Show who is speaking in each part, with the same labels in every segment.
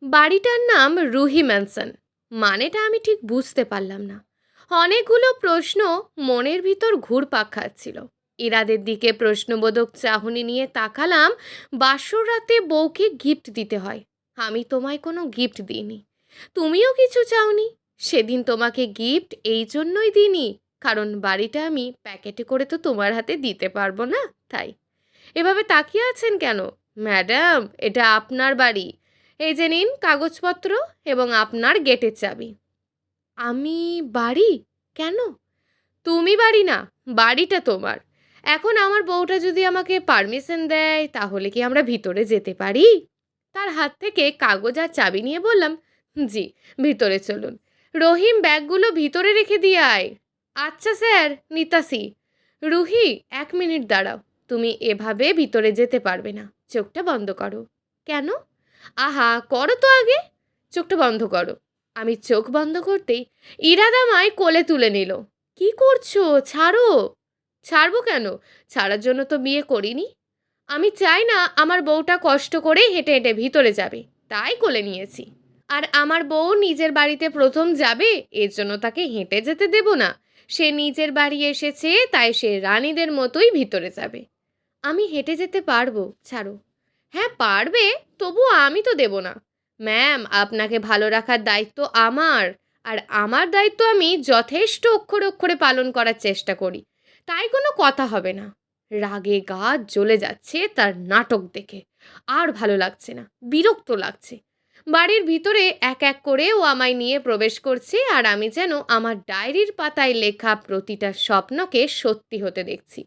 Speaker 1: বাড়িটার নাম রুহি ম্যানসন। মানেটা আমি ঠিক বুঝতে পারলাম না। অনেকগুলো প্রশ্ন মনের ভিতর ঘুরপাক খাচ্ছিল। ইরাদের দিকে প্রশ্নবোধক চাহনি নিয়ে তাকালাম। বাসর রাতে বউকে গিফট দিতে হয়, আমি তোমায় কোনো গিফট দিইনি, তুমিও কিছু চাওনি। সেদিন তোমাকে গিফট এই জন্যই দিইনি, কারণ বাড়িটা আমি প্যাকেটে করে তো তোমার হাতে দিতে পারবো না, তাই। এভাবে তাকিয়ে আছেন কেন ম্যাডাম? এটা আপনার বাড়ি। এই যে নিন কাগজপত্র এবং আপনার গেটের চাবি। আমি বাড়ি? কেন? তুমি বাড়ি না, বাড়িটা তোমার। এখন আমার বউটা যদি আমাকে পারমিশন দেয় তাহলে কি আমরা ভিতরে যেতে পারি? তার হাত থেকে কাগজ আর চাবি নিয়ে বললাম, জি, ভিতরে চলুন। রহিম, ব্যাগগুলো ভিতরে রেখে দিয়ে আয়। আচ্ছা স্যার, নিতাসি। রুহি, 1 মিনিট দাঁড়াও। তুমি এভাবে ভিতরে যেতে পারবে না, চোখটা বন্ধ করো। কেন? আহা, করো তো আগে। চোখটা বন্ধ করো। আমি চোখ বন্ধ করতেই ইরাদ আমায় কোলে তুলে নিল। কি করছো? ছাড়ো। ছাড়বো কেন? ছাড়ার জন্য তো বিয়ে করিনি। আমি চাই না আমার বউটা কষ্ট করে হেঁটে হেঁটে ভিতরে যাবে, তাই কোলে নিয়েছি। আর আমার বউ নিজের বাড়িতে প্রথম যাবে, এর জন্য তাকে হেঁটে যেতে দেব না। সে নিজের বাড়ি এসেছে, তাই সে রানীদের মতোই ভিতরে যাবে। আমি হেঁটে যেতে পারবো, ছাড়ো। হ্যাঁ পারবে, তবুও আমি তো দেব না। ম্যাম, আপনাকে ভালো রাখার দায়িত্ব আমার। আর আমার দায়িত্ব আমি যথেষ্ট অক্ষরে অক্ষরে পালন করার চেষ্টা করি, তাই কোনো কথা হবে না। রাগে গা জ্বলে যাচ্ছে তার নাটক দেখে। আর ভালো লাগছে না, বিরক্ত লাগছে। বাড়ির ভিতরে এক এক করে ও আমায় নিয়ে প্রবেশ করছে, আর আমি যেন আমার ডায়েরির পাতায় লেখা প্রতিটা স্বপ্নকে সত্যি হতে দেখছি।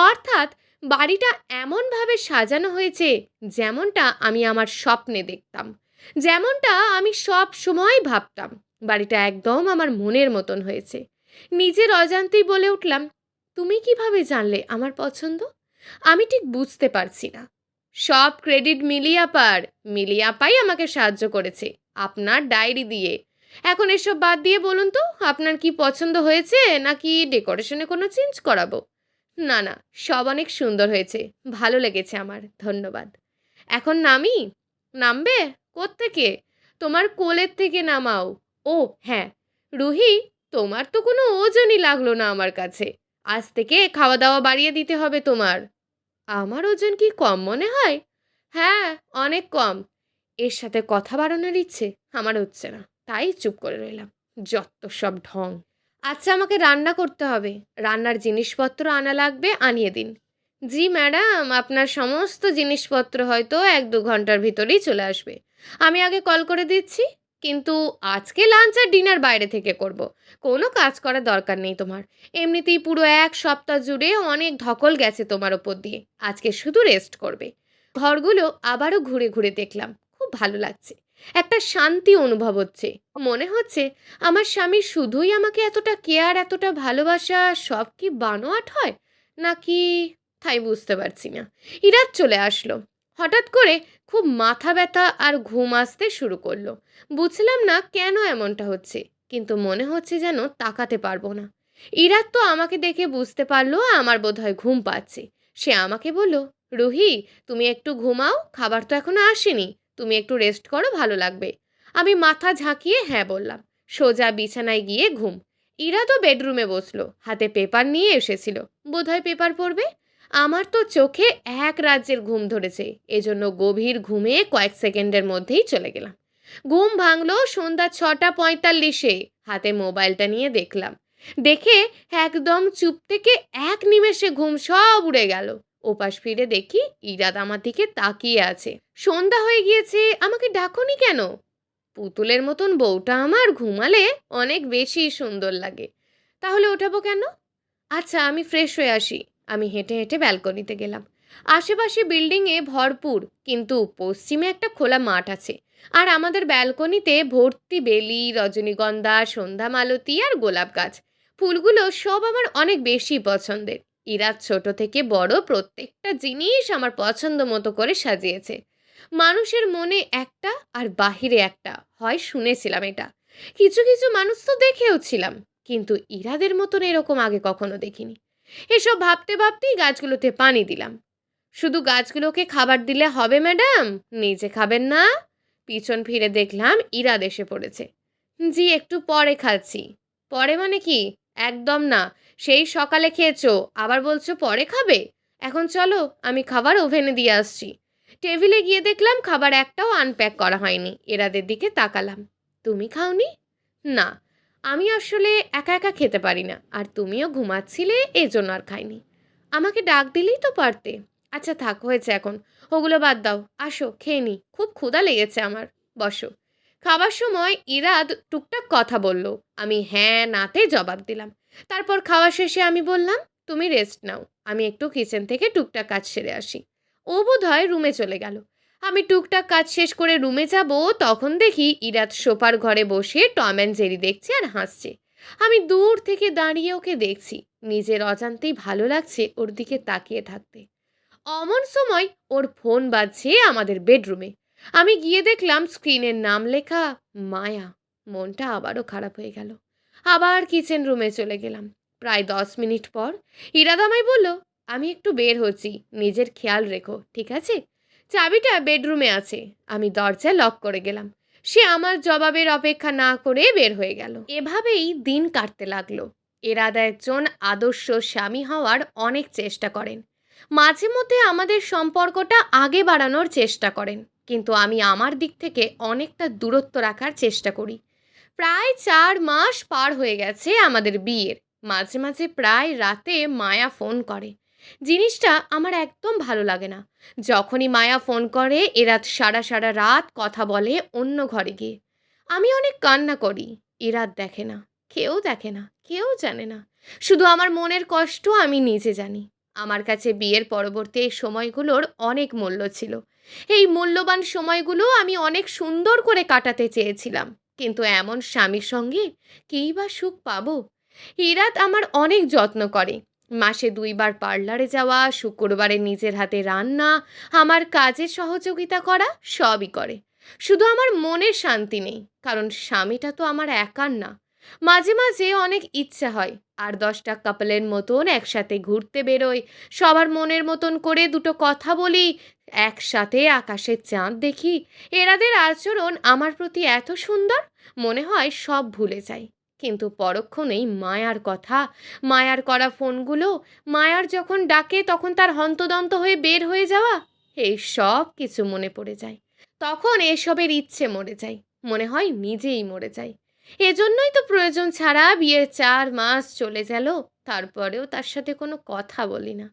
Speaker 1: অর্থাৎ বাড়িটা এমনভাবে সাজানো হয়েছে যেমনটা আমি আমার স্বপ্নে দেখতাম, যেমনটা আমি সব সময় ভাবতাম। বাড়িটা একদম আমার মনের মতন হয়েছে। নিজের অজান্তেই বলে উঠলাম, তুমি কিভাবে জানলে আমার পছন্দ? আমি ঠিক বুঝতে পারছি না। সব ক্রেডিট মিলিয়াপার। মিলিয়াপাই আমাকে সাহায্য করেছে আপনার ডায়েরি দিয়ে। এখন এসব বাদ দিয়ে বলুন তো, আপনার কি পছন্দ হয়েছে, নাকি ডেকোরেশনে কোনো চেঞ্জ করাবো? না না, সব অনেক সুন্দর হয়েছে, ভালো লেগেছে আমার, ধন্যবাদ। এখন নামি? নামবে? কোত্থেকে? তোমার কোলের থেকে নামাও। ও হ্যাঁ, রুহি, তোমার তো কোনো ওজনই লাগলো না আমার কাছে। আজ থেকে খাওয়া দাওয়া বাড়িয়ে দিতে হবে তোমার। আমার ওজন কি কম মনে হয়? হ্যাঁ, অনেক কম। এর সাথে কথা বাড়ানোর ইচ্ছে আমার হচ্ছে না, তাই চুপ করে রইলাম। যত সব ঢং। আচ্ছা, আমাকে রান্না করতে হবে, রান্নার জিনিসপত্র আনা লাগবে, আনিয়ে দিন। জি ম্যাডাম, আপনার সমস্ত জিনিসপত্র হয়তো 1-2 ঘন্টার ভিতরেই চলে আসবে। আমি আগে কল করে দিচ্ছি। কিন্তু আজকে লাঞ্চ আর ডিনার বাইরে থেকে করব। কোনো কাজ করার দরকার নেই তোমার। এমনিতেই পুরো 1 সপ্তাহ জুড়ে অনেক ধকল গেছে তোমার ওপর দিয়ে, আজকে শুধু রেস্ট করবে। ঘরগুলো আবারও ঘুরে ঘুরে দেখলাম, খুব ভালো লাগছে। একটা শান্তি অনুভব হচ্ছে। মনে হচ্ছে আমার স্বামী শুধুই আমাকে এতটা কেয়ার, এতটা ভালোবাসা, সব কি বানোয়াট হয় নাকি, তাই বুঝতে পারছি না। ইরাত চলে আসলো হঠাৎ করে। খুব মাথা ব্যথা আর ঘুম আসতে শুরু করলো। বুঝলাম না কেন এমনটা হচ্ছে, কিন্তু মনে হচ্ছে যেন তাকাতে পারবো না। ইরাত তো আমাকে দেখে বুঝতে পারলো আমার বোধহয় ঘুম পাচ্ছে। সে আমাকে বলল, রুহি, তুমি একটু ঘুমাও, খাবার তো এখনো আসেনি, তুমি একটু রেস্ট করো, ভালো লাগবে। আমি মাথা ঝাঁকিয়ে হ্যাঁ বললাম। সোজা বিছানায় গিয়ে ঘুম। ইরা তো বেডরুমে বসলো, হাতে পেপার নিয়ে এসেছিল, বোধহয় পেপার পড়বে। আমার তো চোখে এক রাজ্যের ঘুম ধরেছে, এজন্য গভীর ঘুমে কয়েক সেকেন্ডের মধ্যেই চলে গেলাম। ঘুম ভাঙলো সন্ধ্যা 6:45-এ। হাতে মোবাইলটা নিয়ে দেখলাম। দেখে একদম চুপ থেকে এক নিমেষে ঘুম সব উড়ে গেল। ওপাশ ফিরে দেখি ইরাদ আমার দিকে তাকিয়ে আছে। সন্ধ্যা হয়ে গিয়েছে, আমাকে ডাকনি কেন? পুতুলের মতন বউটা আমার ঘুমালে অনেক বেশি সুন্দর লাগে, তাহলে ওঠাবো কেন? আচ্ছা, আমি ফ্রেশ হয়ে আসি। আমি হেঁটে হেঁটে ব্যালকনিতে গেলাম। আশেপাশে বিল্ডিংয়ে ভরপুর, কিন্তু পশ্চিমে একটা খোলা মাঠ আছে। আর আমাদের ব্যালকনিতে ভর্তি বেলি, রজনীগন্ধা, সন্ধ্যা মালতী আর গোলাপ গাছ। ফুলগুলো সব আমার অনেক বেশি পছন্দের। ইরাত ছোট থেকে বড় প্রত্যেকটা জিনিস আমার পছন্দ মতো করে সাজিয়েছে। মানুষের মনে একটা আর বাহিরে একটা হয়, শুনেছিলাম এটা। কিছু কিছু মানুষ তো দেখেও ছিলাম, কিন্তু ইরাদের মতন এরকম আগে কখনো দেখিনি। এসব ভাবতে ভাবতেই গাছগুলোতে পানি দিলাম। শুধু গাছগুলোকে খাবার দিলে হবে ম্যাডাম? নিজে খাবেন না? পিছন ফিরে দেখলাম ইরাদ এসে পড়েছে। জি, একটু পরে খাচ্ছি। পরে মানে কি? একদম না। সেই সকালে খেয়েছো, আবার বলছো পরে খাবে? এখন চলো, আমি খাবার ওভেনে দিয়ে আসছি। টেবিলে গিয়ে দেখলাম খাবার একটাও আনপ্যাক করা হয়নি। এরাদের দিকে তাকালাম। তুমি খাওনি? না, আমি আসলে একা একা খেতে পারি না, আর তুমিও ঘুমাচ্ছিলে, এজন্য আর খাইনি। আমাকে ডাক দিলেই তো পারতে। আচ্ছা থাক, হয়েছে এখন। ওগুলো বাদ দাও, আসো খেয়ে নি, খুব ক্ষুধা লেগেছে আমার। বসো। খাবার সময় ইরাদ টুকটাক কথা বলল। আমি হ্যাঁ নাতে জবাব দিলাম। তারপর খাওয়া শেষে আমি বললাম, তুমি রেস্ট নাও, আমি একটু কিচেন থেকে টুকটাক কাজ সেরে আসি। ও বোধহয় রুমে চলে গেল। আমি টুকটাক কাজ শেষ করে রুমে যাব, তখন দেখি ইরাদ সোফার ঘরে বসে টম অ্যান্ড জেরি দেখছে আর হাসছে। আমি দূর থেকে দাঁড়িয়ে ওকে দেখছি। নিজের অজান্তেই ভালো লাগছে ওর দিকে তাকিয়ে থাকতে। অমন সময় ওর ফোন বাজছে আমাদের বেডরুমে। আমি গিয়ে দেখলাম স্ক্রিনের নাম লেখা মায়া। মনটা আবারও খারাপ হয়ে গেল। আবার কিচেন রুমে চলে গেলাম। প্রায় 10 মিনিট পর ইরাদ আমায় বলল, আমি একটু বের হচ্ছি, নিজের খেয়াল রেখো, ঠিক আছে? চাবিটা বেডরুমে আছে। আমি দরজা লক করে গেলাম। সে আমার জবাবের অপেক্ষা না করে বের হয়ে গেল। এভাবেই দিন কাটতে লাগলো। এরাদা একজন আদর্শ স্বামী হওয়ার অনেক চেষ্টা করেন। মাঝে মধ্যে আমাদের সম্পর্কটা আগে বাড়ানোর চেষ্টা করেন, কিন্তু আমি আমার দিক থেকে অনেকটা দূরত্ব রাখার চেষ্টা করি। প্রায় 4 মাস পার হয়ে গেছে আমাদের বিয়ের। মাঝে মাঝে প্রায় রাতে মায়া ফোন করে। জিনিসটা আমার একদম ভালো লাগে না। যখনই মায়া ফোন করে এরাত সারা সারা রাত কথা বলে অন্য ঘরে গিয়ে। আমি অনেক কান্না করি। এরাত দেখে না, কেউ দেখে না, কেউ জানে না। শুধু আমার মনের কষ্ট আমি নিজে জানি। আমার কাছে বিয়ের পরবর্তী এই সময়গুলোর অনেক মূল্য ছিল। এই মূল্যবান সময়গুলো আমি অনেক সুন্দর করে কাটাতে চেয়েছিলাম, কিন্তু এমন স্বামীর সঙ্গে কী বা সুখ পাবো? ইরাত আমার অনেক যত্ন করে। মাসে 2বার পার্লারে যাওয়া, শুক্রবারে নিজের হাতে রান্না, আমার কাজে সহযোগিতা করা, সবই করে। শুধু আমার মনের শান্তি নেই, কারণ স্বামীটা তো আমার একার না। মাঝে মাঝে অনেক ইচ্ছা হয় আর 10টা কাপলের মতন একসাথে ঘুরতে বেরোই, সবার মনের মতন করে দুটো কথা বলি, একসাথে আকাশের চাঁদ দেখি। এরাদের আচরণ আমার প্রতি এত সুন্দর, মনে হয় সব ভুলে যাই। কিন্তু পরক্ষণেই মায়ার কথা, মায়ার করা ফোনগুলো, মায়ার যখন ডাকে তখন তার হন্তদন্ত হয়ে বের হয়ে যাওয়া, এই সব কিছু মনে পড়ে যায়। তখন এসবের ইচ্ছে মরে যায়, মনে হয় নিজেই মরে যাই। এজন্যই তো প্রয়োজন ছাড়া বিয়ের 4 মাস চলে গেল, তারপরেও তার সাথে কোনো কথা বলি না।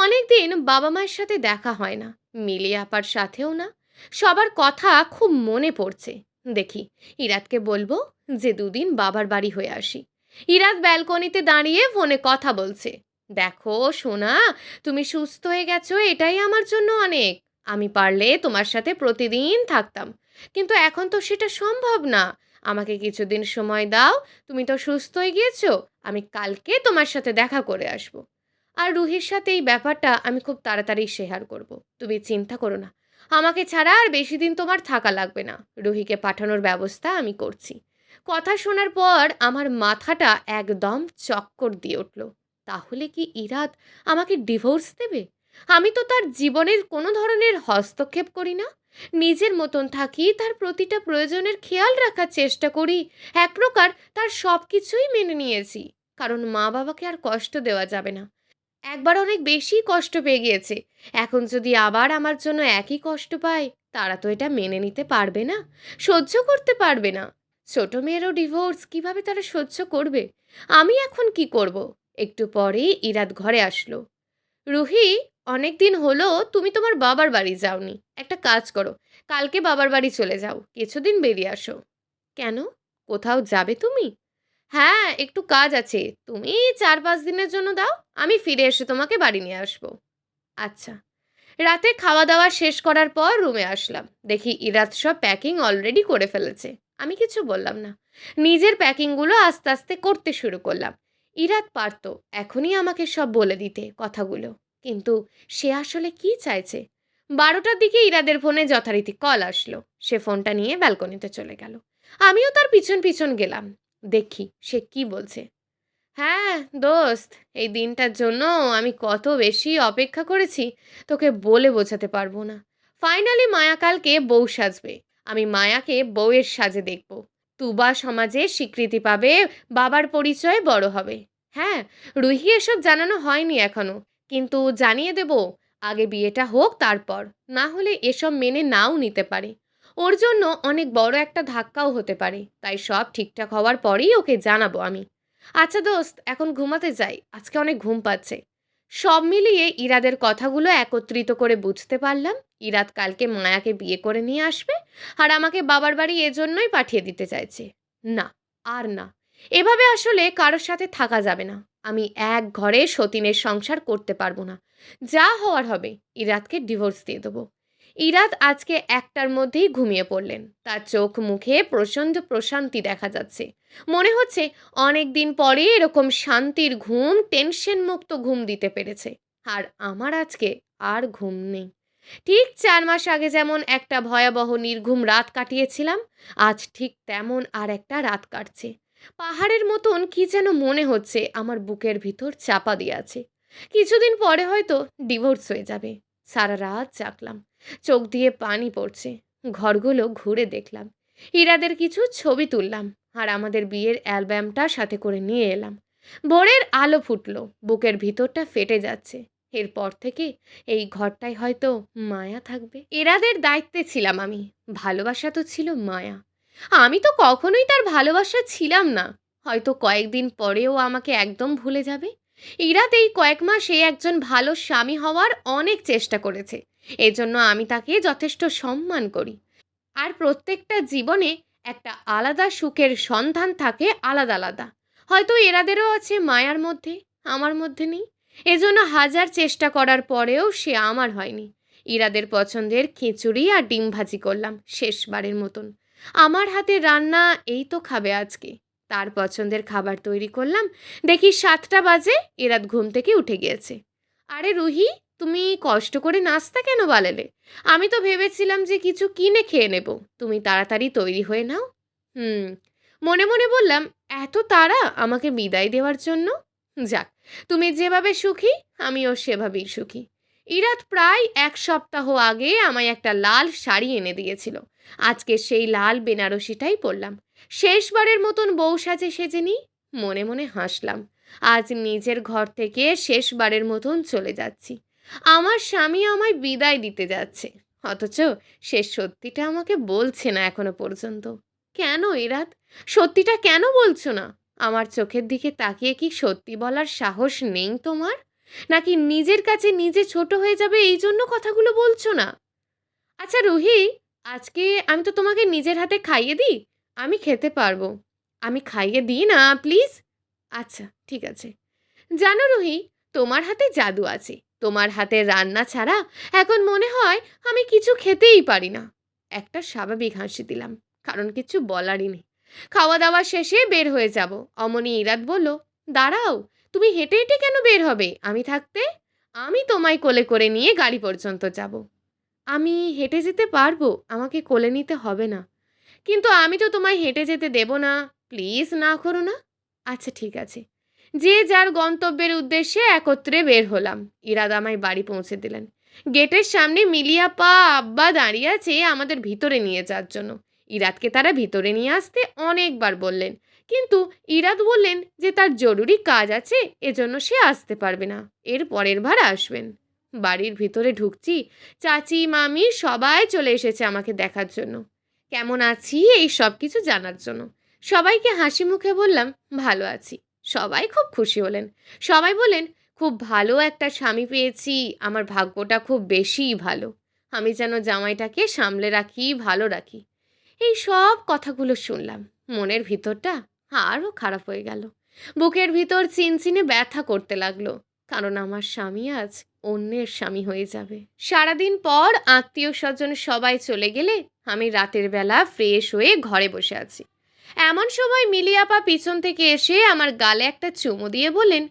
Speaker 1: অনেকদিন বাবা মায়ের সাথে দেখা হয় না, মিলি আপার সাথেও না। সবার কথা খুব মনে পড়ছে। দেখি ইরাতকে বলবো যে 2 দিন বাবার বাড়ি হয়ে আসি। ইরাত ব্যালকনিতে দাঁড়িয়ে ফোনে কথা বলছে। দেখো সোনা, তুমি সুস্থ হয়ে গেছো, এটাই আমার জন্য অনেক। আমি পারলে তোমার সাথে প্রতিদিন থাকতাম, কিন্তু এখন তো সেটা সম্ভব না। আমাকে কিছুদিন সময় দাও। তুমি তো সুস্থ হয়ে গিয়েছো, আমি কালকে তোমার সাথে দেখা করে আসবো। আর রুহির সাথে এই ব্যাপারটা আমি খুব তাড়াতাড়ি শেয়ার করব। তুমি চিন্তা করো না, আমাকে ছাড়া আর বেশি দিন তোমার থাকা লাগবে না। রুহিকে পাঠানোর ব্যবস্থা আমি করছি। কথা শোনার পর আমার মাথাটা একদম চক্কর দিয়ে উঠল। তাহলে কি ইরাদ আমাকে ডিভোর্স দেবে? আমি তো তার জীবনের কোনো ধরনের হস্তক্ষেপ করি না। নিজের মতন থাকি, তার প্রতিটা প্রয়োজনের খেয়াল রাখার চেষ্টা করি। এক প্রকার তার সব কিছুই মেনে নিয়েছি, কারণ মা বাবাকে আর কষ্ট দেওয়া যাবে না। একবার অনেক বেশি কষ্ট পেয়ে গিয়েছে, এখন যদি আবার আমার জন্য একই কষ্ট পায়, তারা তো এটা মেনে নিতে পারবে না, সহ্য করতে পারবে না। ছোট মেয়েরও ডিভোর্স কিভাবে তারা সহ্য করবে? আমি এখন কি করব? একটু পরেই ইরাত ঘরে আসলো। রুহি, অনেক দিন হলো তুমি তোমার বাবার বাড়ি যাওনি। একটা কাজ করো, কালকে বাবার বাড়ি চলে যাও, কিছুদিন বেরিয়ে আসো। কেন? কোথাও যাবে তুমি? হ্যাঁ, একটু কাজ আছে। তুমি 4-5 দিনের জন্য দাও, আমি ফিরে এসে তোমাকে বাড়ি নিয়ে আসবো। আচ্ছা। রাতে খাওয়া দাওয়া শেষ করার পর রুমে আসলাম। দেখি ইরাত সব প্যাকিং অলরেডি করে ফেলেছে। আমি কিছু বললাম না। নিজের প্যাকিংগুলো আস্তে আস্তে করতে শুরু করলাম। ইরাত পারতো এখনই আমাকে সব বলে দিতে কথাগুলো। কিন্তু সে আসলে কি চাইছে? 12টার দিকে ইরাদের ফোনে যথারীতি কল আসলো। সে ফোনটা নিয়ে ব্যালকনিতে চলে গেল। আমিও তার পিছন পিছন গেলাম। দেখি সে কি বলছে। হ্যাঁ দোস্ত, এই দিনটার জন্য আমি কত বেশি অপেক্ষা করেছি তোকে বলে বোঝাতে পারবো না। ফাইনালি মায়া কালকে বউ সাজবে। আমি মায়াকে বউয়ের সাজে দেখব। তুবা সমাজে স্বীকৃতি পাবে, বাবার পরিচয়ে বড় হবে। হ্যাঁ, রুহি এসব জানানো হয়নি এখনো, কিন্তু জানিয়ে দেব। আগে বিয়েটা হোক তারপর, না হলে এসব মেনে নাও নিতে পারে। ওর জন্য অনেক বড় একটা ধাক্কাও হতে পারে, তাই সব ঠিকঠাক হওয়ার পরেই ওকে জানাবো আমি। আচ্ছা দোস্ত, এখন ঘুমাতে যাই, আজকে অনেক ঘুম পাচ্ছে। সব মিলিয়ে ইরাদের কথাগুলো একত্রিত করে বুঝতে পারলাম ইরাদ কালকে মায়াকে বিয়ে করে নিয়ে আসবে, আর আমাকে বাবার বাড়ি এজন্যই পাঠিয়ে দিতে চাইছে। না, আর না, এভাবে আসলে কারোর সাথে থাকা যাবে না। আমি এক ঘরে সতীনের সংসার করতে পারবো না। যা হওয়ার হবে, ইরাদকে ডিভোর্স দিয়ে দেবো। ইরাদ আজকে একটার মধ্যেই ঘুমিয়ে পড়লেন। তার চোখ মুখে প্রচণ্ড প্রশান্তি দেখা যাচ্ছে। মনে হচ্ছে অনেক দিন পরে এরকম শান্তির ঘুম, টেনশন মুক্ত ঘুম দিতে পেরেছে। আর আমার আজকে আর ঘুম নেই। ঠিক 4 মাস আগে যেমন একটা ভয়াবহ নির্ঘুম রাত কাটিয়েছিলাম, আজ ঠিক তেমন আর একটা রাত কাটছে। পাহাড়ের মতন কি যেন মনে হচ্ছে আমার বুকের ভিতর চাপা দিয়ে আছে। কিছুদিন পরে হয়তো ডিভোর্স হয়ে যাবে। সারা রাত জাগলাম, চোখ দিয়ে পানি পড়ছে। ঘরগুলো ঘুরে দেখলাম, ইরাদের কিছু ছবি তুললাম, আর আমাদের বিয়ের অ্যালবামটা সাথে করে নিয়ে এলাম। ভোরের আলো ফুটলো, বুকের ভিতরটা ফেটে যাচ্ছে। এরপর থেকে এই ঘরটায় হয়তো মায়া থাকবে। এরাদের দায়িত্বে ছিলাম আমি, ভালোবাসা তো ছিল মায়া। আমি তো কখনোই তার ভালোবাসা ছিলাম না। হয়তো কয়েকদিন পরেও আমাকে একদম ভুলে যাবে। ইরাদ এই কয়েক মাসে একজন ভালো স্বামী হওয়ার অনেক চেষ্টা করেছে, এজন্য আমি তাকে যথেষ্ট সম্মান করি। আর প্রত্যেকটা জীবনে একটা আলাদা সুখের সন্ধান থাকে, আলাদা আলাদা। হয়তো এরাদেরও আছে মায়ার মধ্যে, আমার মধ্যে নেই। এজন্য হাজার চেষ্টা করার পরেও সে আমার হয়নি। ইরাদের পছন্দের খিচুড়ি আর ডিম ভাজি করলাম শেষবারের মতন। আমার হাতের রান্না এই তো খাবে আজকে। তার পছন্দের খাবার তৈরি করলাম। দেখি 7টা বাজে, এরাত ঘুম থেকে উঠে গিয়েছে। আরে রুহি, তুমি কষ্ট করে নাস্তা কেন বানালে? আমি তো ভেবেছিলাম যে কিছু কিনে খেয়ে নেব। তুমি তাড়াতাড়ি তৈরি হয়ে নাও। হুম, মনে মনে বললাম, এত তাড়া আমাকে বিদায় দেওয়ার জন্য? যাক, তুমি যেভাবে সুখী, আমিও সেভাবেই সুখী। ইরাত প্রায় 1 সপ্তাহ আগে আমায় একটা লাল শাড়ি এনে দিয়েছিল। আজকে সেই লাল বেনারসিটাই পরলাম। শেষবারের মতন বউ সাজে সেজে নিই। মনে মনে হাসলাম। আজ নিজের ঘর থেকে শেষবারের মতন চলে যাচ্ছি। আমার স্বামী আমায় বিদায় দিতে যাচ্ছে, অথচ সে সত্যিটা আমাকে বলছে না এখনো পর্যন্ত। কেন ইরাত, সত্যিটা কেন বলছো না? আমার চোখের দিকে তাকিয়ে কি সত্যি বলার সাহস নেই তোমার? নাকি নিজের কাছে নিজে ছোট হয়ে যাবে এই জন্য কথাগুলো বলছো না? আচ্ছা রুহি, আজকে আমি তো তোমাকে নিজের হাতে খাইয়ে দিই। আমি খেতে পারবো। আমি খাইয়ে দিই না প্লিজ। আচ্ছা ঠিক আছে। জানো রুহি, তোমার হাতে জাদু আছে। তোমার হাতের রান্না ছাড়া এখন মনে হয় আমি কিছু খেতেই পারি না। একটা স্বাভাবিক হাসি দিলাম, কারণ কিছু বলারই নেই। খাওয়া দাওয়া শেষে বের হয়ে যাব। অমনি ইরাত বলল, দাঁড়াও, তুমি হেঁটে হেঁটে কেন বের হবে আমি থাকতে? আমি তোমায় কোলে করে নিয়ে গাড়ি পর্যন্ত যাব। আমি হেঁটে যেতে পারবো, আমাকে কোলে নিতে হবে না। কিন্তু আমি তো তোমায় হেঁটে যেতে দেব না। প্লিজ না করো না। আচ্ছা ঠিক আছে। যে যার গন্তব্যের উদ্দেশ্যে একত্রে বের হলাম। ইরাদ আমায় বাড়ি পৌঁছে দিলেন। গেটের সামনে মিলিয়াপা আব্বা দাঁড়িয়ে আছে আমাদের ভিতরে নিয়ে যাওয়ার জন্য। ইরাদকে তারা ভিতরে নিয়ে আসতে অনেকবার বললেন, কিন্তু ইরাদ বললেন যে তার জরুরি কাজ আছে, এজন্য সে আসতে পারবে না, এর পরের বার আসবেন। বাড়ির ভিতরে ঢুকছি, চাচি মামি সবাই চলে এসেছে আমাকে দেখার জন্য, কেমন আছি এই সব কিছু জানার জন্য। সবাইকে হাসি মুখে বললাম ভালো আছি। সবাই খুব খুশি হলেন। সবাই বলেন, খুব ভালো একটা স্বামী পেয়েছি, আমার ভাগ্যটা খুব বেশিই ভালো। আমি যেন জামাইটাকে সামলে রাখি, ভালো রাখি। এই সব কথাগুলো শুনলাম, মনের ভিতরটা আরও খারাপ হয়ে গেল। বুকের ভিতর চিনচিনে ব্যথা করতে লাগলো, কারণ আমার স্বামী আজ অন্যের স্বামী হয়ে যাবে। সারাদিন পর আত্মীয় স্বজন সবাই চলে গেলে আমি রাতের বেলা ফ্রেশ হয়ে ঘরে বসে আছি। এমন সময় মিলিয়াপা পিছন থেকে এসে আমার গালে একটা চুমু দিয়ে বলেন,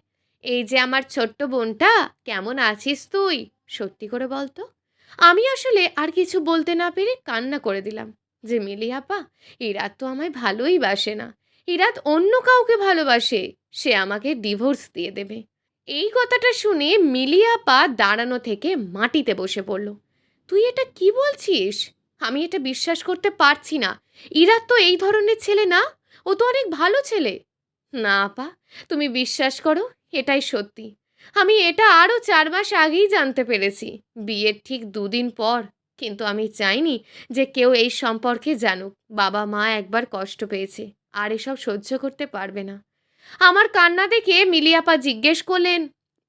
Speaker 1: এই যে আমার ছোট্ট বোনটা, কেমন আছিস তুই? সত্যি করে বলতো। আমি আসলে আর কিছু বলতে না পেরে কান্না করে দিলাম যে, মিলিয়াপা, ইরাত তো আমায় ভালোই বাসে না। ইরাত অন্য কাউকে ভালোবাসে। সে আমাকে ডিভোর্স দিয়ে দেবে। এই কথাটা শুনে মিলিয়াপা দাঁড়ানো থেকে মাটিতে বসে পড়ল। তুই এটা কি বলছিস? আমি এটা বিশ্বাস করতে পারছি না। ইরাদ তো এই ধরনের ছেলে না। ও তো অনেক ভালো ছেলে। না আপা, তুমি বিশ্বাস করো, এটাই সত্যি। আমি এটা আরও ৪ মাস আগেই জানতে পেরেছি, বিয়ের ঠিক ২ দিন পর। কিন্তু আমি চাইনি যে কেউ এই সম্পর্কে জানুক। বাবা-মা একবার কষ্ট পেয়েছে, আর এসব সহ্য করতে পারবে না। আমার কান্না দেখে মিলি আপা জিজ্ঞেস করলেন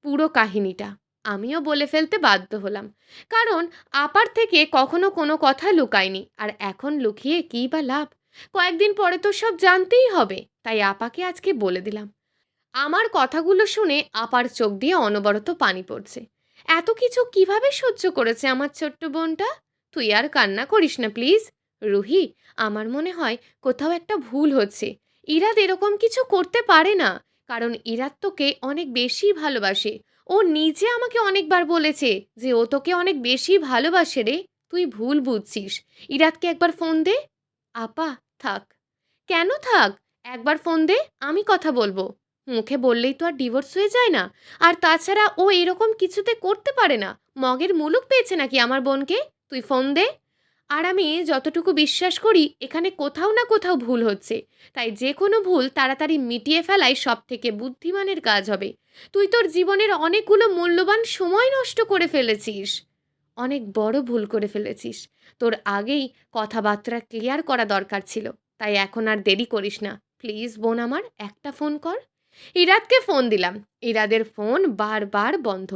Speaker 1: পুরো কাহিনীটা। আমিও বলে ফেলতে বাধ্য হলাম, কারণ আপার থেকে কখনো কোনো কথা লুকায়নি। আর এখন লুকিয়ে কী বা লাভ? কয়েকদিন পরে তো সব জানতেই হবে। তাই আপাকে আজকে বলে দিলাম। আমার কথাগুলো শুনে আপার চোখ দিয়ে অনবরত পানি পড়ছে। এত কিছু কিভাবে সহ্য করেছে আমার ছোট্ট বোনটা? তুই আর কান্না করিস না প্লিজ। রুহি, আমার মনে হয় কোথাও একটা ভুল হচ্ছে। ইরাদ এরকম কিছু করতে পারে না, কারণ ইরাদ তোকে অনেক বেশি ভালোবাসে। ও নিজে আমাকে অনেকবার বলেছে যে ও তোকে অনেক বেশি ভালোবাসে রে। তুই ভুল বুঝছিস। ইরাদকে একবার ফোন দে। আপা, থাক। কেন থাক? একবার ফোন দে, আমি কথা বলবো। মুখে বললেই তো আর ডিভোর্স হয়ে যায় না। আর তাছাড়া ও এরকম কিছুতে করতে পারে না। মগের মুলুক পেয়েছে নাকি আমার বোনকে? তুই ফোন দে। আর আমি যতটুকু বিশ্বাস করি এখানে কোথাও না কোথাও ভুল হচ্ছে। তাই যে কোনো ভুল তাড়াতাড়ি মিটিয়ে ফেলাই সব থেকে বুদ্ধিমানের কাজ হবে। তুই তোর জীবনের অনেকগুলো মূল্যবান সময় নষ্ট করে ফেলেছিস। অনেক বড় ভুল করে ফেলেছিস। তোর আগেই কথাবার্তা ক্লিয়ার করা দরকার ছিল। তাই এখন আর দেরি করিস না। প্লিজ বোন আমার, একটা ফোন কর। ইরাদকে ফোন দিলাম। ইরাদের ফোন বারবার বন্ধ।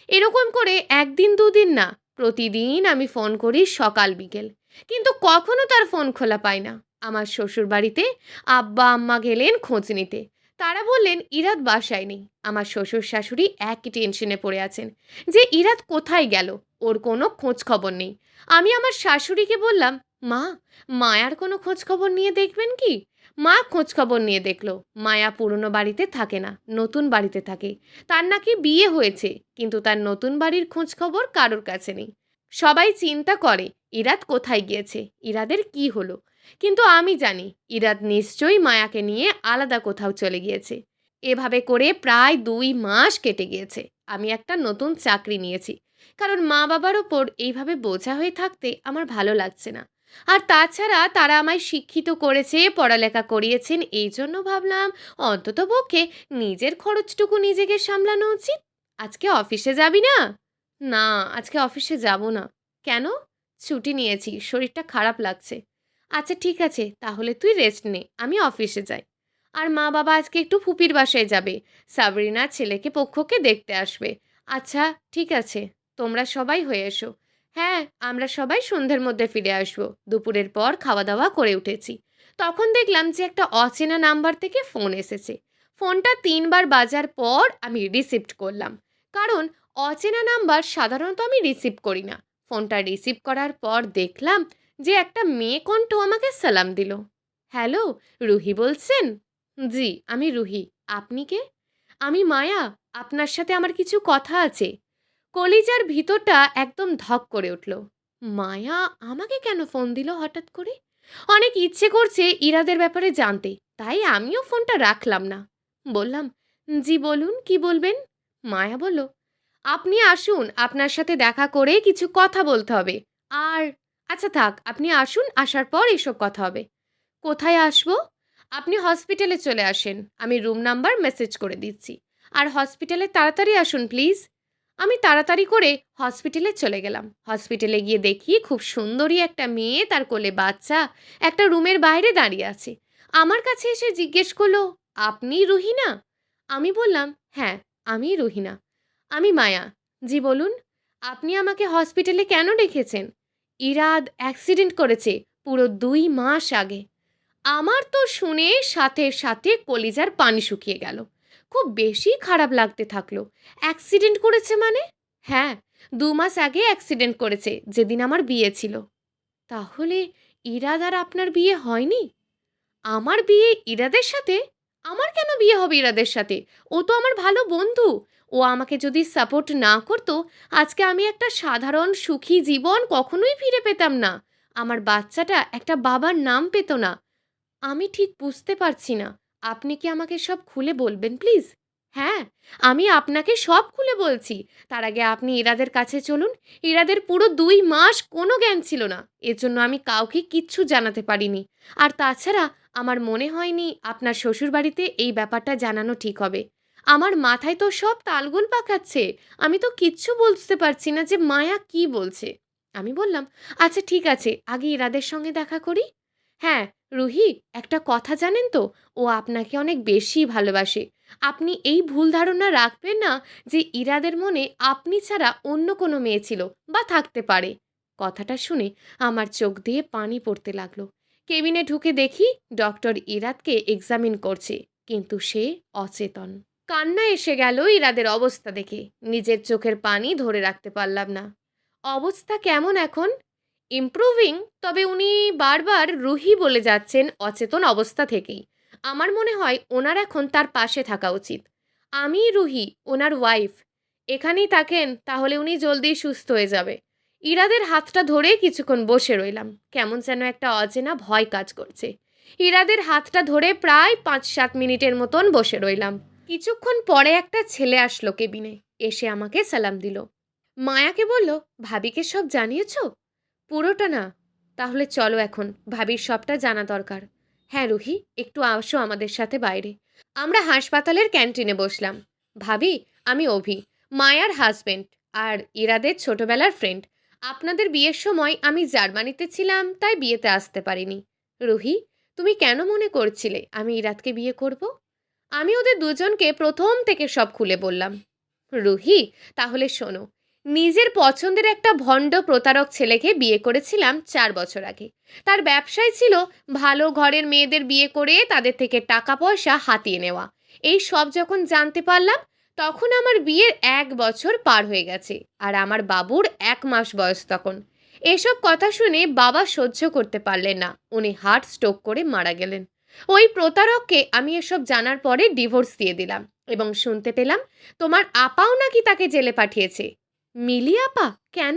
Speaker 1: এরকম করে ১ দিন ২ দিন না, প্রতিদিন আমি ফোন করি সকাল বিকেল। কিন্তু কখনো তার ফোন খোলা পাই না। আমার শ্বশুরবাড়িতে আব্বা আম্মা গেলেন খোঁজ নিতে। তারা বললেন ইরাদ বাসায় নেই। আমার শ্বশুর শাশুড়ি একই টেনশনে পড়ে আছেন যে ইরাদ কোথায় গেল, ওর কোনো খোঁজ খবর নেই। আমি আমার শাশুড়িকে বললাম, মা, মায়ার কোনো খোঁজ খবর নিয়ে দেখবেন কি? মা খোঁজ খবর নিয়ে দেখলো। মায়া পুরনো বাড়িতে থাকে না, নতুন বাড়িতে থাকে। তার নাকি বিয়ে হয়েছে, কিন্তু তার নতুন বাড়ির খোঁজ খবর কারোর কাছে নেই। সবাই চিন্তা করে ইরাদ কোথায় গিয়েছে, ইরাদের কি হলো। কিন্তু আমি জানি ইরাদ নিশ্চয়ই মায়াকে নিয়ে আলাদা কোথাও চলে গিয়েছে। এভাবে করে প্রায় ২ মাস কেটে গিয়েছে। আমি একটা নতুন চাকরি নিয়েছি, কারণ মা বাবার ওপর এইভাবে বোঝা হয়ে থাকতে আমার ভালো লাগছে না। আর তাছাড়া তারা আমায় শিক্ষিত করেছে, পড়ালেখা করিয়েছেন, এই জন্য ভাবলাম অন্ততপক্ষে নিজের খরচটুকু নিজেকে সামলানো উচিত। আজকে অফিসে যাবি না? না, আজকে অফিসে যাব না। কেন? ছুটি নিয়েছি, শরীরটা খারাপ লাগছে। আচ্ছা ঠিক আছে, তাহলে তুই রেস্ট নে, আমি অফিসে যাই। আর মা বাবা আজকে একটু ফুপির বাসায় যাবে। সাবরিনার ছেলেকে পক্ষকে দেখতে আসবে। আচ্ছা ঠিক আছে, তোমরা সবাই হয়ে এসো। হ্যাঁ, আমরা সবাই সন্ধ্যের মধ্যে ফিরে আসবো। দুপুরের পর খাওয়া দাওয়া করে উঠেছি। তখন দেখলাম যে একটা অচেনা নাম্বার থেকে ফোন এসেছে। ফোনটা ৩ বার বাজার পর আমি রিসিভড করলাম, কারণ অচেনা নাম্বার সাধারণত আমি রিসিভ করি না। ফোনটা রিসিভ করার পর দেখলাম যে একটা মেয়ে কণ্ঠ আমাকে সালাম দিল। হ্যালো, রুহি বলছেন? জি, আমি রুহি। আপনি কে? আমি মায়া। আপনার সাথে আমার কিছু কথা আছে। কলিজার ভিতরটা একদম ধক করে উঠল। মায়া আমাকে কেন ফোন দিল হঠাৎ করে? অনেক ইচ্ছে করছে ইরাদের ব্যাপারে জানতে, তাই আমিও ফোনটা রাখলাম না। বললাম, জি বলুন, কি বলবেন? মায়া বলল, আপনি আসুন, আপনার সাথে দেখা করে কিছু কথা বলতে হবে। আর আচ্ছা থাক, আপনি আসুন, আসার পর এসব কথা হবে। কোথায় আসবো? আপনি হসপিটালে চলে আসেন, আমি রুম নাম্বার মেসেজ করে দিচ্ছি। আর হসপিটালে তাড়াতাড়ি আসুন প্লিজ। আমি তাড়াতাড়ি করে হসপিটালে চলে গেলাম। হসপিটালে গিয়ে দেখি খুব সুন্দরী একটা মেয়ে, তার কোলে বাচ্চা, একটা রুমের বাইরে দাঁড়িয়ে আছে। আমার কাছে এসে জিজ্ঞেস করলো, আপনি রুহিনা? আমি বললাম, হ্যাঁ, আমি রুহিনা। আমি মায়া। জি বলুন। আপনি আমাকে হসপিটালে কেন ডেকেছেন? ইরাদ অ্যাক্সিডেন্ট করেছে পুরো ২ মাস আগে। আমার তো শুনে সাথে সাথে কলিজার পানি শুকিয়ে গেল। খুব বেশি খারাপ লাগতে থাকলো। অ্যাক্সিডেন্ট করেছে মানে? হ্যাঁ, ২ মাস আগে অ্যাক্সিডেন্ট করেছে, যেদিন আমার বিয়ে ছিল। তাহলে ইরাদ আর আপনার বিয়ে হয়নি? আমার বিয়ে ইরাদের সাথে? আমার কেন বিয়ে হবে ইরাদের সাথে? ও তো আমার ভালো বন্ধু। ও আমাকে যদি সাপোর্ট না করতো, আজকে আমি একটা সাধারণ সুখী জীবন কখনোই ফিরে পেতাম না। আমার বাচ্চাটা একটা বাবার নাম পেত না। আমি ঠিক বুঝতে পারছি না। আপনি কি আমাকে সব খুলে বলবেন প্লিজ? হ্যাঁ, আমি আপনাকে সব খুলে বলছি। তার আগে আপনি ইরাদের কাছে চলুন। ইরাদের পুরো ২ মাস কোনো জ্ঞান ছিল না। এজন্য আমি কাউকে কিচ্ছু জানাতে পারিনি। আর তাছাড়া আমার মনে হয়নি আপনার শ্বশুরবাড়িতে এই ব্যাপারটা জানানো ঠিক হবে। আমার মাথায় তো সব তালগোল পাকাচ্ছে। আমি তো কিচ্ছু বুঝতে পারছি না যে মায়া কী বলছে। আমি বললাম, "আচ্ছা ঠিক আছে, আগে ইরাদের সঙ্গে দেখা করি।" হ্যাঁ, রুহি, একটা কথা জানেন তো? ও আপনাকে অনেক বেশি ভালোবাসে। আপনি এই ভুল ধারণা রাখবেন না যে ইরাদের মনে আপনি ছাড়া অন্য কোনো মেয়ে ছিল বা থাকতে পারে। কথাটা শুনে আমার চোখ দিয়ে পানি পড়তে লাগলো। কেবিনে ঢুকে দেখি ডক্টর ইরাদকে এক্সামিন করছে, কিন্তু সে অচেতন। কান্না এসে গেল ইরাদের অবস্থা দেখে। নিজের চোখের পানি ধরে রাখতে পারলাম না। অবস্থা কেমন এখন? ইমপ্রুভিং, তবে উনি বারবার রুহি বলে যাচ্ছেন অচেতন অবস্থা থেকেই। আমার মনে হয় ওনার এখন তার পাশে থাকা উচিত। আমি রুহি, ওনার ওয়াইফ। এখানেই থাকেন, তাহলে উনি জলদি সুস্থ হয়ে যাবে। ইরাদের হাতটা ধরে কিছুক্ষণ বসে রইলাম। কেমন যেন একটা অচেনা ভয় কাজ করছে। ইরাদের হাতটা ধরে প্রায় ৫-৭ মিনিটের মতন বসে রইলাম। কিছুক্ষণ পরে একটা ছেলে আসলো কেবিনে। এসে আমাকে সালাম দিল। মায়াকে বলল, ভাবিকে সব জানিয়েছো? পুরোটা না। তাহলে চলো এখন, ভাবির সবটা জানা দরকার। হ্যাঁ রুহি, একটু আসো আমাদের সাথে বাইরে। আমরা হাসপাতালের ক্যান্টিনে বসলাম। ভাবি, আমি অভি, মায়ার হাজবেন্ড আর ইরাদের ছোটবেলার ফ্রেন্ড। আপনাদের বিয়ের সময় আমি জার্মানিতে ছিলাম, তাই বিয়েতে আসতে পারিনি। রুহি, তুমি কেন মনে করছিলে আমি ইরাদকে বিয়ে করব? আমি ওদের দুজনকে প্রথম থেকে সব খুলে বললাম। রুহি, তাহলে শোনো, নিজের পছন্দের একটা ভণ্ড প্রতারক ছেলেকে বিয়ে করেছিলাম ৪ বছর আগে। তার ব্যবসায় ছিল ভালো ঘরের মেয়েদের বিয়ে করে তাদের থেকে টাকা পয়সা হাতিয়ে নেওয়া। এই সব যখন জানতে পারলাম, তখন আমার বিয়ের ১ বছর পার হয়ে গেছে আর আমার বাবুর ১ মাস বয়স তখন। এসব কথা শুনে বাবা সহ্য করতে পারলেন না, উনি হার্ট স্ট্রোক করে মারা গেলেন। ওই প্রতারককে আমি এসব জানার পরে ডিভোর্স দিয়ে দিলাম এবং শুনতে পেলাম তোমার আপাও নাকি তাকে জেলে পাঠিয়েছে। মিলি আপা? কেন?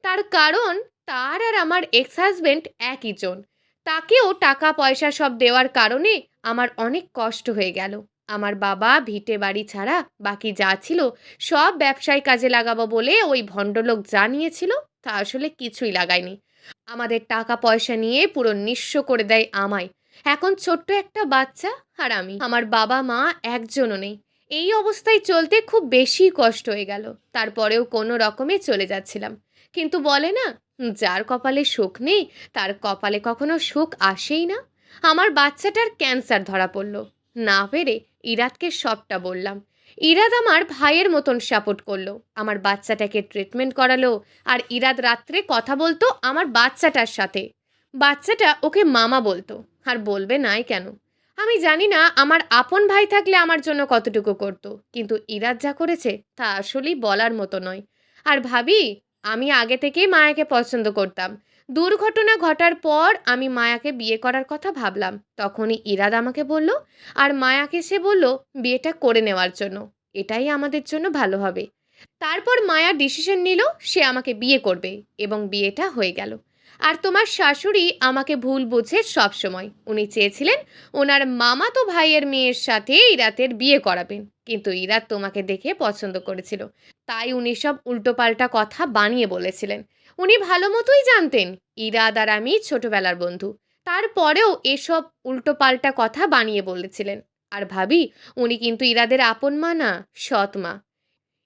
Speaker 1: তার কারণ, তার আর আমার এক্স হাজবেন্ড একই জন। তাকেও টাকা পয়সা সব দেওয়ার কারণে আমার অনেক কষ্ট হয়ে গেল। আমার বাবা ভিটে বাড়ি ছাড়া বাকি যা ছিল সব ব্যবসায় কাজে লাগাবো বলে ওই ভণ্ডলোক যা নিয়েছিল তা আসলে কিছুই লাগায়নি। আমাদের টাকা পয়সা নিয়ে পুরো নিঃস্ব করে দেয় আমায়। এখন ছোট্ট একটা বাচ্চা আর আমি, আমার বাবা মা একজনও নেই। এই অবস্থায় চলতে খুব বেশি কষ্ট হয়ে গেল। তারপরেও কোনো রকমে চলে যাচ্ছিলাম। কিন্তু বলে না, যার কপালে সুখ নেই তার কপালে কখনো সুখ আসেই না। আমার বাচ্চাটার ক্যান্সার ধরা পড়ল। না পেরে ইরাদকে সবটা বললাম। ইরাদ আমার ভাইয়ের মতন সাপোর্ট করলো, আমার বাচ্চাটাকে ট্রিটমেন্ট করালো। আর ইরাদ রাত্রে কথা বলতো আমার বাচ্চাটার সাথে। বাচ্চাটা ওকে মামা বলতো। আর বলবে নাই কেন? আমি জানি না আমার আপন ভাই থাকলে আমার জন্য কতটুকু করতো, কিন্তু ইরাদ যা করেছে তা আসলেই বলার মতো নয়। আর ভাবি, আমি আগে থেকেই মায়াকে পছন্দ করতাম। দুর্ঘটনা ঘটার পর আমি মায়াকে বিয়ে করার কথা ভাবলাম। তখনই ইরাদ আমাকে বলল, আর মায়াকে সে বলল বিয়েটা করে নেওয়ার জন্য। এটাই আমাদের জন্য ভালো হবে। তারপর মায়া ডিসিশন নিল সে আমাকে বিয়ে করবে এবং বিয়েটা হয়ে গেল। আর তোমার শাশুড়ি আমাকে ভুল বুঝে সব সময়, উনি চেয়েছিলেন ওনার মামাতো ভাইয়ের মেয়ের সাথে ইরাতের বিয়ে করাবেন, কিন্তু ইরাত তোমাকে দেখে পছন্দ করেছিল, তাই উনি সব উল্টোপাল্টা কথা বানিয়ে বলেছিলেন। উনি ভালো মতোই জানতেন ইরাদ আর আমি ছোটবেলার বন্ধু, তারপরেও এসব উল্টোপাল্টা কথা বানিয়ে বলেছিলেন। আর ভাবি, উনি কিন্তু ইরাদের আপন মা না, সৎ মা।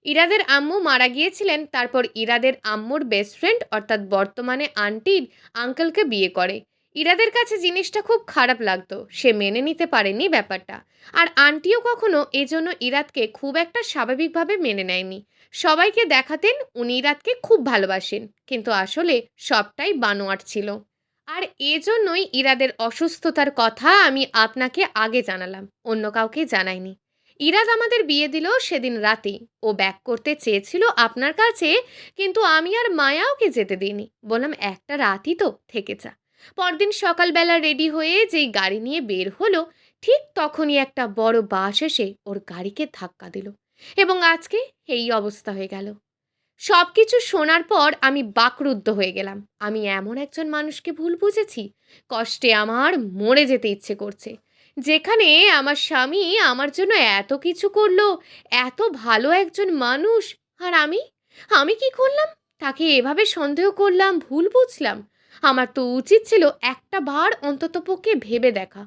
Speaker 1: ইরাদের আম্মু মারা গিয়েছিলেন, তারপর ইরাদের আম্মুর বেস্ট ফ্রেন্ড অর্থাৎ বর্তমানে আন্টির আঙ্কেলকে বিয়ে করে। ইরাদের কাছে জিনিসটা খুব খারাপ লাগতো, সে মেনে নিতে পারেনি ব্যাপারটা। আর আন্টিও কখনো এজন্য ইরাদকে খুব একটা স্বাভাবিকভাবে মেনে নেয়নি। সবাইকে দেখাতেন উনি ইরাদকে খুব ভালোবাসেন, কিন্তু আসলে সবটাই বানোয়াট ছিল। আর এজন্যই ইরাদের অসুস্থতার কথা আমি আপনাকে আগে জানালাম, অন্য কাউকে জানাইনি। ইরাদ আমাদের বিয়ে দিল সেদিন রাতেই। ও ব্যাক করতে চেয়েছিল আপনার কাছে, কিন্তু আমি আর মায়া ওকে যেতে দিইনি। বললাম একটা রাতই তো, থেকে যা। পরদিন সকালবেলা রেডি হয়ে যেই গাড়ি নিয়ে বের হলো, ঠিক তখনই একটা বড় বাস এসে ওর গাড়িকে ধাক্কা দিল এবং আজকে এই অবস্থা হয়ে গেল। সবকিছু শোনার পর আমি বাকরুদ্ধ হয়ে গেলাম। আমি এমন একজন মানুষকে ভুল বুঝেছি? কষ্টে আমার মরে যেতে ইচ্ছে করছে। যেখানে আমার স্বামী আমার জন্য এত কিছু করলো, এত ভালো একজন মানুষ, আর আমি কি করলাম? তাকে এভাবে সন্দেহ করলাম, ভুল বুঝলাম। আমার তো উচিত ছিল একটা বার অন্ততপক্ষে ভেবে দেখা।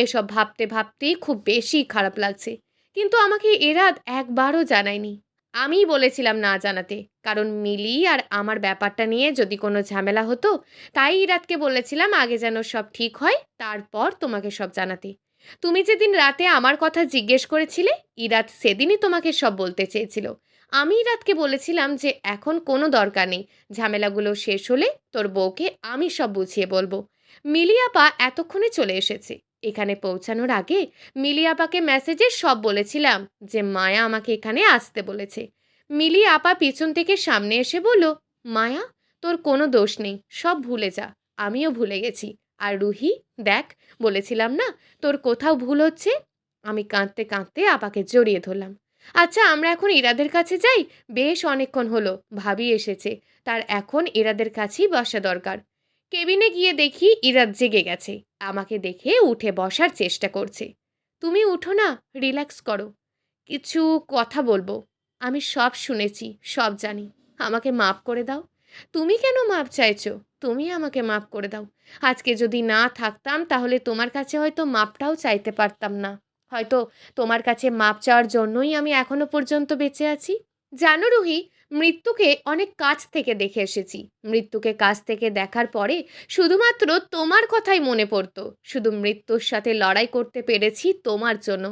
Speaker 1: এসব ভাবতে ভাবতেই খুব বেশি খারাপ লাগছে। কিন্তু আমাকে এরাত একবারও জানায়নি। আমিই বলেছিলাম না জানাতে, কারণ মিলি আর আমার ব্যাপারটা নিয়ে যদি কোনো ঝামেলা হতো, তাই ইরাতকে বলেছিলাম আগে যেন সব ঠিক হয়, তারপর তোমাকে সব জানাতে। তুমি যেদিন রাতে আমার কথা জিজ্ঞেস করেছিলে, ইরাত সেদিনই তোমাকে সব বলতে চেয়েছিল। আমি ইরাতকে বলেছিলাম যে এখন কোনো দরকার নেই, ঝামেলাগুলো শেষ হলে তোর বউকে আমি সব বুঝিয়ে বলবো। মিলি আপা এতক্ষণে চলে এসেছে। এখানে পৌঁছানোর আগে মিলি আপাকে মেসেজে সব বলেছিলাম যে মায়া আমাকে এখানে আসতে বলেছে। মিলি আপা পিছন থেকে সামনে এসে বলল, মায়া, তোর কোনো দোষ নেই, সব ভুলে যা। আমিও ভুলে গেছি। আর রুহি, দেখ, বলেছিলাম না তোর কোথাও ভুল হচ্ছে। আমি কাঁদতে কাঁদতে আপাকে জড়িয়ে ধরলাম। আচ্ছা, আমরা এখন ইরাদের কাছে যাই। বেশ অনেকক্ষণ হলো, ভাবি এসেছে, তার এখন ইরাদের কাছেই বসা দরকার। কেবিনে গিয়ে দেখি ইরাদ জেগে গেছে। আমাকে দেখে উঠে বসার চেষ্টা করছে। তুমি উঠো না, রিল্যাক্স করো, কিছু কথা বলবো। আমি সব শুনেছি, সব জানি। আমাকে মাফ করে দাও। তুমি কেন মাপ চাইছো? তুমি আমাকে মাফ করে দাও। আজকে যদি না থাকতাম তাহলে তোমার কাছে হয়তো মাপটাও চাইতে পারতাম না। হয়তো তোমার কাছে মাপ চাওয়ার জন্যই আমি এখনো পর্যন্ত বেঁচে আছি। জানো রুহি, মৃত্যুকে অনেক কাছ থেকে দেখে এসেছি। মৃত্যুকে কাছ থেকে দেখার পরে শুধুমাত্র তোমার কথাই মনে পড়তো। শুধু মৃত্যুর সাথে লড়াই করতে পেরেছি তোমার জন্য।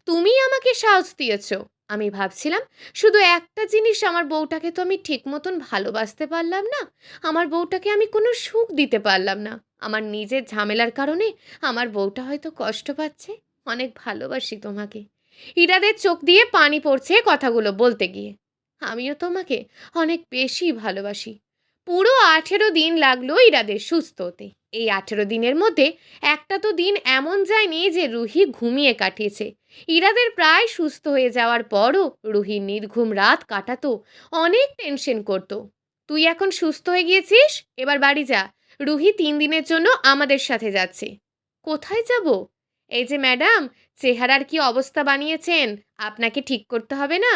Speaker 1: তুমিই আমাকে সাহস দিয়েছো। আমি ভাবছিলাম শুধু একটা জিনিস, আমার বউটাকে তো আমি ঠিক মতন ভালোবাসতে পারলাম না। আমার বউটাকে আমি কোনো সুখ দিতে পারলাম না। আমার নিজের ঝামেলার কারণে আমার বউটা হয়তো কষ্ট পাচ্ছে। অনেক ভালোবাসি তোমাকে। ইরাদের চোখ দিয়ে পানি পড়ছে কথাগুলো বলতে গিয়ে। আমিও তোমাকে অনেক বেশি ভালোবাসি। পুরো 18 দিন লাগলো ইরাদের সুস্থ হতে। এই 18 দিনের মধ্যে একটা তো দিন এমন যায়নি যে রুহি ঘুমিয়ে কাটিয়েছে। ইরাদের প্রায় সুস্থ হয়ে যাওয়ার পরও রুহি নির্ঘুম রাত কাটাতো, অনেক টেনশন করতো। তুই এখন সুস্থ হয়ে গিয়েছিস, এবার বাড়ি যা। রুহি 3 দিনের জন্য আমাদের সাথে যাচ্ছে। কোথায় যাব? এই যে ম্যাডাম, চেহারার কি অবস্থা বানিয়েছেন, আপনাকে ঠিক করতে হবে না।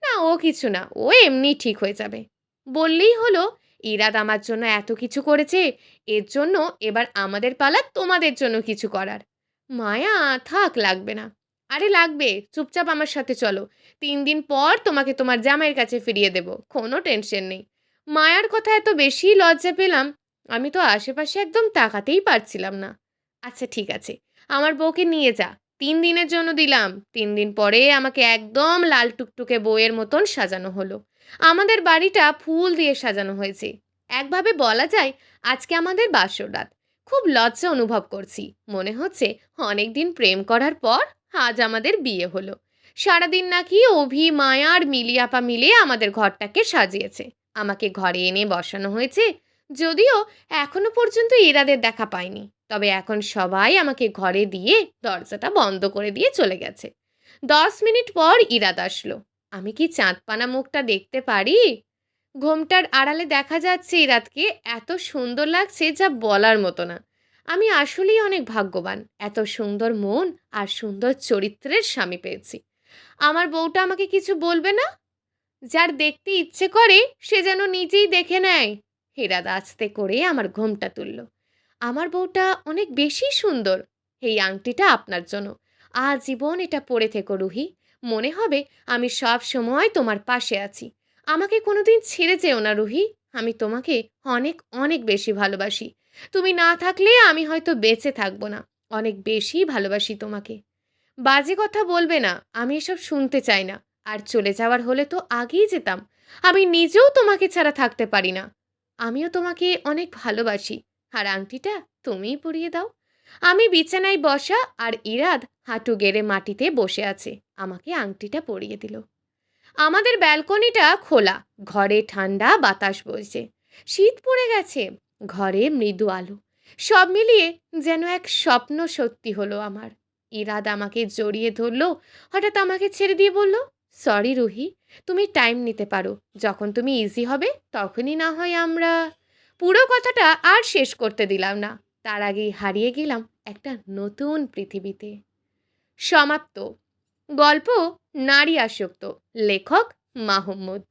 Speaker 1: না, ও কিছু না, ও এমনি ঠিক হয়ে যাবে। বললেই হলো, ইরাদ আমার জন্য এত কিছু করেছে, এর জন্য এবার আমাদের পালা তোমাদের জন্য কিছু করার। মায়া, থাক, লাগবে না। আরে লাগবে, চুপচাপ আমার সাথে চলো। 3 দিন পর তোমাকে তোমার জামাইয়ের কাছে ফিরিয়ে দেব, কোনো টেনশন নেই। মায়ার কথা এত বেশি লজ্জা পেলাম, আমি তো আশেপাশে একদম তাকাতেই পারছিলাম না। আচ্ছা ঠিক আছে, আমার বউকে নিয়ে যা। 3 দিনের জন্য দিলাম, 3 দিন পরে আমাকে একদম লাল টুকটুকে বউয়ের মতন সাজানো হলো। আমাদের বাড়িটা ফুল দিয়ে সাজানো হয়েছে। একভাবে বলা যায় আজকে আমাদের বাসর রাত। খুব লজ্জা অনুভব করছি, মনে হচ্ছে অনেকদিন প্রেম করার পর আজ আমাদের বিয়ে হলো। সারাদিন নাকি অভি, মায়া আর মিলি আপা মিলে আমাদের ঘরটাকে সাজিয়েছে। আমাকে ঘরে এনে বসানো হয়েছে। যদিও এখনো পর্যন্ত ইরাদের দেখা পাইনি, তবে এখন সবাই আমাকে ঘরে দিয়ে দরজাটা বন্ধ করে দিয়ে চলে গেছে। 10 মিনিট পর ইরাদ আসলো। আমি কি চাঁদপানা মুখটা দেখতে পারি? ঘোমটার আড়ালে দেখা যাচ্ছে ইরাদকে, এত সুন্দর লাগছে যা বলার মতো না। আমি আসলেই অনেক ভাগ্যবান, এত সুন্দর মন আর সুন্দর চরিত্রের স্বামী পেয়েছি। আমার বউটা আমাকে কিছু বলবে না? যার দেখতে ইচ্ছে করে সে যেন নিজেই দেখে নেয়। ইরাদ আস্তে করে আমার ঘোমটা তুলল। আমার বউটা অনেক বেশি সুন্দর। এই আংটিটা আপনার জন্য। আজীবন এটা পরে থেকো রুহি। মনে হবে আমি সব সময় তোমার পাশে আছি। আমাকে কোনোদিন ছেড়ে যেও না রুহি। আমি তোমাকে অনেক অনেক বেশি ভালোবাসি। তুমি না থাকলে আমি হয়তো বেঁচে থাকবো না। অনেক বেশি ভালোবাসি তোমাকে। বাজে কথা বলবে না, আমি এসব শুনতে চাই না। আর চলে যাওয়ার হলে তো আগেই যেতাম। আমি নিজেও তোমাকে ছাড়া থাকতে পারি না। আমিও তোমাকে অনেক ভালোবাসি। আর আংটিটা তুমিই পরিয়ে দাও। আমি বিছানায় বসা আর ইরাদ হাঁটু গেড়ে মাটিতে বসে আছে, আমাকে আংটিটা পরিয়ে দিল। আমাদের ব্যালকনিটা খোলা, ঘরে ঠান্ডা বাতাস বইছে। শীত পড়ে গেছে, ঘরে মৃদু আলো। সব মিলিয়ে যেন এক স্বপ্ন সত্যি হলো আমার। ইরাদ আমাকে জড়িয়ে ধরলো, হঠাৎ আমাকে ছেড়ে দিয়ে বলল, সরি রুহি, তুমি টাইম নিতে পারো, যখন তুমি ইজি হবে তখনই না হয় আমরা। পুরো কথাটা আর শেষ করতে দিলাম না। তার আগেই হারিয়ে গেলাম একটা নতুন পৃথিবীতে। সমাপ্ত। গল্প নারী আসক্ত। লেখক মাহমুদ।